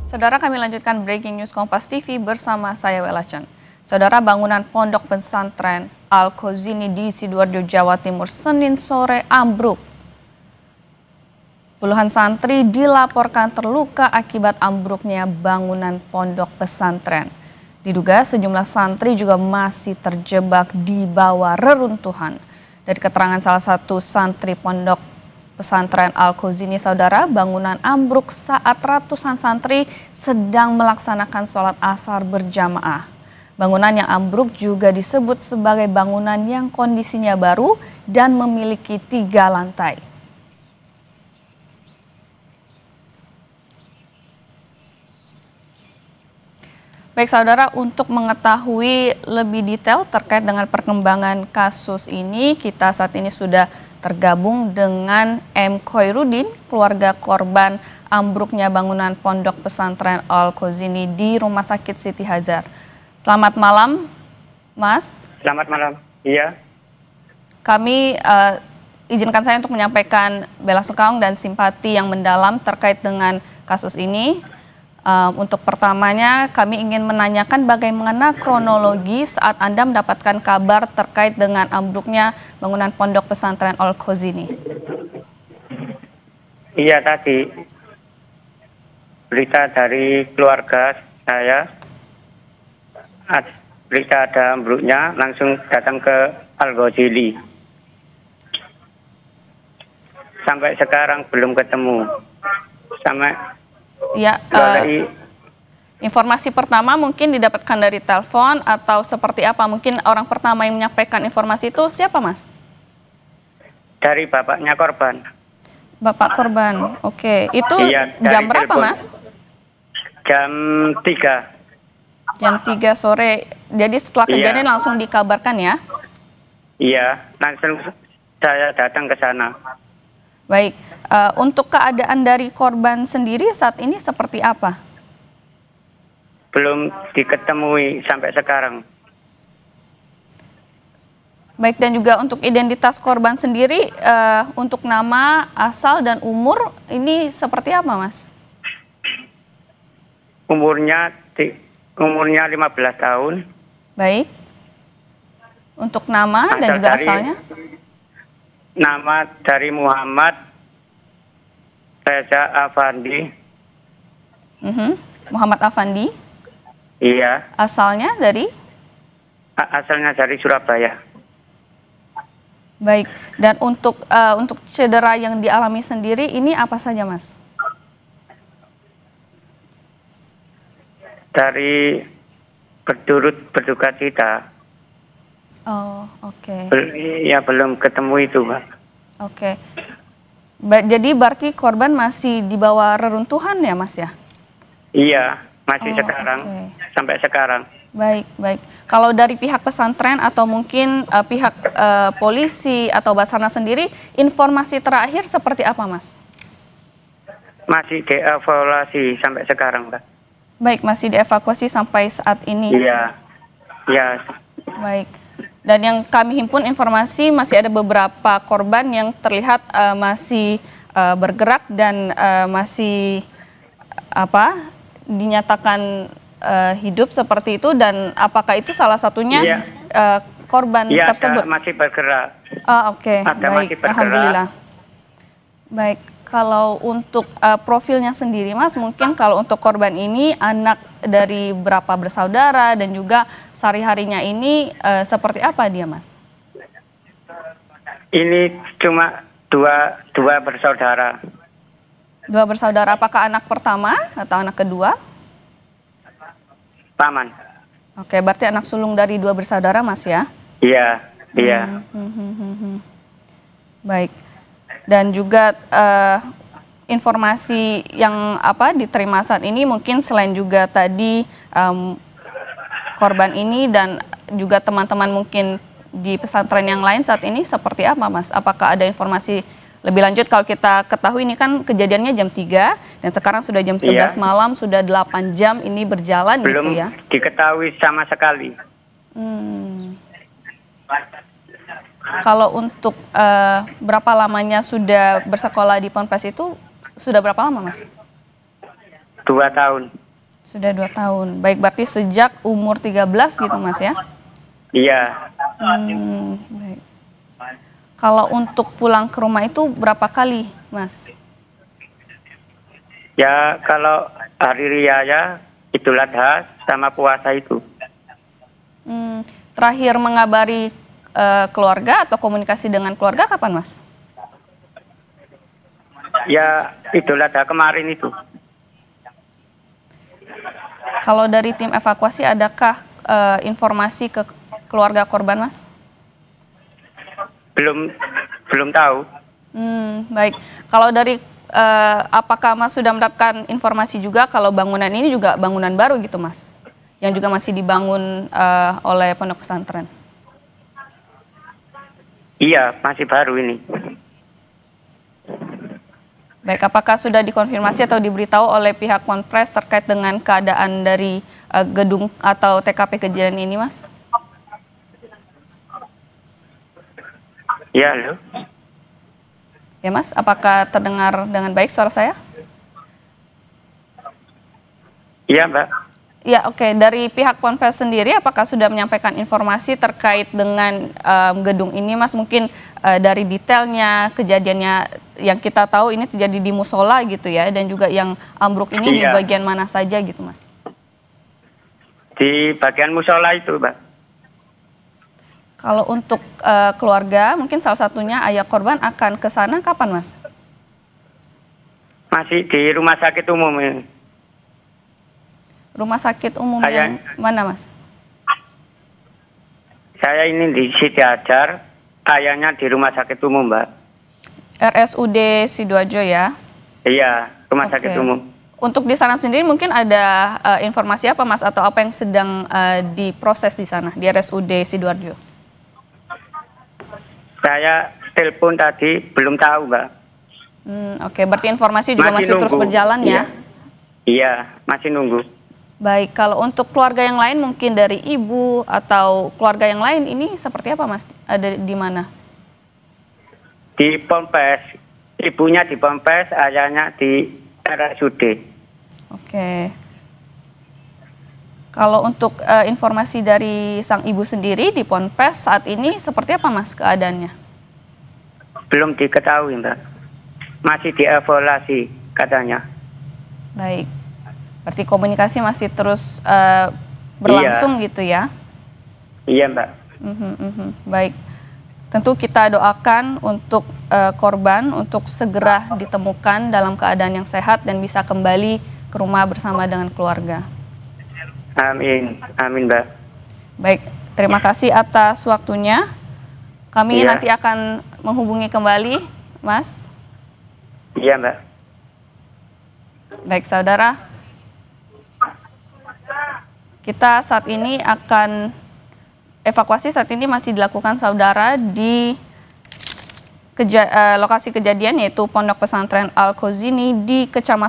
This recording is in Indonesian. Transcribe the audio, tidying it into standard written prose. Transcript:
Saudara, kami lanjutkan breaking news Kompas TV bersama saya Welacan. Saudara, bangunan pondok pesantren Al-Khozini di Sidoarjo, Jawa Timur, Senin sore ambruk. Puluhan santri dilaporkan terluka akibat ambruknya bangunan pondok pesantren. Diduga sejumlah santri juga masih terjebak di bawah reruntuhan. Dari keterangan salah satu santri pondok pesantren Al-Khozini, saudara, bangunan ambruk saat ratusan santri sedang melaksanakan sholat asar berjamaah. Bangunan yang ambruk juga disebut sebagai bangunan yang kondisinya baru dan memiliki 3 lantai. Baik saudara, untuk mengetahui lebih detail terkait dengan perkembangan kasus ini, kita saat ini sudah tergabung dengan M. Khoirudin, keluarga korban ambruknya bangunan pondok pesantren Al-Khozini di Rumah Sakit Siti Hajar. Selamat malam, Mas. Selamat malam. Iya. Kami izinkan saya untuk menyampaikan bela sungkawa dan simpati yang mendalam terkait dengan kasus ini. Untuk pertamanya, kami ingin menanyakan bagaimana kronologi saat Anda mendapatkan kabar terkait dengan ambruknya bangunan pondok pesantren Al-Khozini. Iya, tadi berita dari keluarga saya, berita ada ambruknya, langsung datang ke Al-Khozini. Sampai sekarang belum ketemu. Ya, informasi pertama mungkin didapatkan dari telepon atau seperti apa? Mungkin orang pertama yang menyampaikan informasi itu siapa, Mas? Dari bapaknya korban. Bapak korban, oke. Itu iya, jam berapa, telepon. Mas? Jam 3. Jam 3 sore. Jadi setelah kejadian langsung dikabarkan ya? Iya, langsung saya datang ke sana. Baik, untuk keadaan dari korban sendiri saat ini seperti apa? Belum diketemui sampai sekarang. Baik, dan juga untuk identitas korban sendiri, untuk nama, asal, dan umur, ini seperti apa, Mas? Umurnya 15 tahun. Baik. Untuk nama dan juga asalnya? Nama dari Muhammad Reza Afandi. Muhammad Afandi. Iya. Asalnya dari? Asalnya dari Surabaya. Baik. Dan untuk cedera yang dialami sendiri ini apa saja, Mas? Dari berduka cita. Oh, oke. Ya belum ketemu itu, Pak. Oke. Jadi berarti korban masih di bawah reruntuhan ya, Mas ya? Iya, masih sekarang. Okay. Sampai sekarang. Baik, baik. Kalau dari pihak pesantren atau mungkin pihak polisi atau Basarnas sendiri, informasi terakhir seperti apa, Mas? Masih dievaluasi sampai sekarang, Pak. Baik, masih dievakuasi sampai saat ini. Iya. Iya. Baik. Dan yang kami himpun informasi masih ada beberapa korban yang terlihat masih bergerak dan masih dinyatakan hidup seperti itu, dan apakah itu salah satunya korban tersebut? Iya, masih bergerak. Oke. Baik, alhamdulillah. Baik, kalau untuk profilnya sendiri, Mas, mungkin kalau untuk korban ini anak dari berapa bersaudara dan juga sehari-harinya ini seperti apa dia, Mas? Ini cuma dua bersaudara. 2 bersaudara, apakah anak pertama atau anak kedua? Paman. Oke, berarti anak sulung dari 2 bersaudara, Mas ya? Iya, iya. Baik. Dan juga informasi yang diterima saat ini mungkin selain juga tadi korban ini dan juga teman-teman mungkin di pesantren yang lain saat ini seperti apa, Mas? Apakah ada informasi lebih lanjut? Kalau kita ketahui ini kan kejadiannya jam 3 dan sekarang sudah jam 11 malam, sudah 8 jam ini berjalan. Belum gitu ya? diketahui sama sekali. Kalau untuk berapa lamanya sudah bersekolah di Ponpes itu, sudah berapa lama, Mas? 2 tahun. Sudah 2 tahun. Baik, berarti sejak umur 13 gitu Mas ya? Iya. Baik. Kalau untuk pulang ke rumah itu berapa kali, Mas? Ya kalau hari raya, Idul Adha sama puasa itu. Terakhir mengabari keluarga atau komunikasi dengan keluarga kapan, Mas? Ya Idul Adha kemarin itu. Kalau dari tim evakuasi, adakah informasi ke keluarga korban, Mas? Belum tahu. Baik. Kalau dari apakah Mas sudah mendapatkan informasi juga kalau bangunan ini juga bangunan baru gitu, Mas? Yang juga masih dibangun oleh pondok pesantren? Iya, masih baru ini. Baik, apakah sudah dikonfirmasi atau diberitahu oleh pihak Ponpes terkait dengan keadaan dari gedung atau TKP kejadian ini, Mas? Ya, halo. Ya, Mas, apakah terdengar dengan baik suara saya? Iya, Mbak. Ya, oke. Dari pihak Ponpes sendiri, apakah sudah menyampaikan informasi terkait dengan gedung ini, Mas? Mungkin dari detailnya, kejadiannya yang kita tahu ini terjadi di musola gitu ya, dan juga yang ambruk ini di bagian mana saja gitu, Mas? Di bagian musola itu, Mbak. Kalau untuk keluarga, mungkin salah satunya ayah korban akan ke sana kapan, Mas? Masih di rumah sakit umum ini. Rumah sakit umum yang mana, Mas? Saya ini di Siti Hajar, ayahnya di rumah sakit umum, Mbak. RSUD Sidoarjo ya? Iya, rumah sakit umum. Untuk di sana sendiri mungkin ada informasi apa, Mas? Atau apa yang sedang diproses di sana, di RSUD Sidoarjo? Saya telepon tadi, belum tahu, Mbak. Oke, berarti informasi juga masih terus berjalan ya? Iya, masih nunggu. Baik, kalau untuk keluarga yang lain mungkin dari ibu atau keluarga yang lain ini seperti apa, Mas? Ada di mana? Di Ponpes, ibunya di Ponpes, ayahnya di RSUD. Oke. Kalau untuk informasi dari sang ibu sendiri di Ponpes saat ini seperti apa, Mas, keadaannya? Belum diketahui, Mbak. Masih dievaluasi katanya. Baik. Berarti komunikasi masih terus berlangsung gitu ya? Iya, Mbak. Baik. Tentu kita doakan untuk korban untuk segera ditemukan dalam keadaan yang sehat dan bisa kembali ke rumah bersama dengan keluarga. Amin, amin, Mbak. Baik, terima kasih atas waktunya. Kami nanti akan menghubungi kembali, Mas. Iya, Mbak. Baik, saudara. Kita saat ini akan evakuasi saat ini masih dilakukan, saudara, di lokasi kejadian yaitu Pondok Pesantren Al-Khozini di Kecamatan